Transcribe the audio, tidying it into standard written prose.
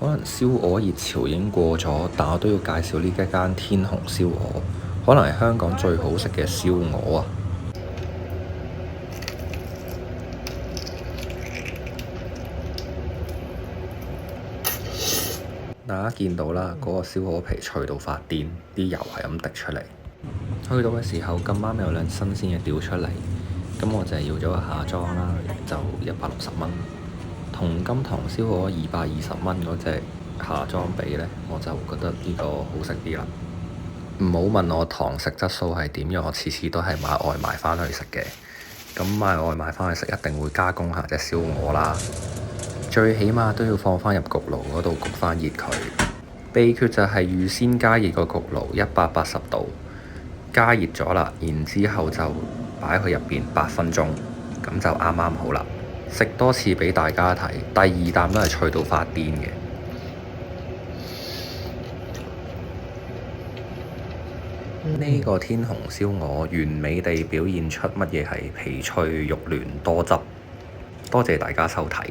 可能燒鵝熱潮已經過咗，但我都要介紹呢一間天虹燒鵝，可能係香港最好食嘅燒鵝啊！大家見到啦，嗰個燒鵝皮脆到發癲，啲油係咁滴出嚟。去到嘅時候咁啱有兩新鮮嘅釣出嚟，咁我就係要咗個下裝啦，就160蚊。同金堂燒鵝220蚊嗰隻下裝比呢，我就覺得呢個好食啲啦。唔好問我堂食質素係點，因為我次次都係買外賣返去食嘅。咁買外賣返去食一定會加工下隻燒鵝啦。最起碼都要放返入焗爐嗰度焗返熱佢。秘訣就係預先加熱個焗爐180度，加熱咗啦，然之後就擺去入邊8分鐘，咁就啱啱好啦。食多次俾大家睇，第二啖都係脆到發癲嘅。呢個天虹燒鵝完美地表現出乜嘢係皮脆肉嫩多汁。多謝大家收睇。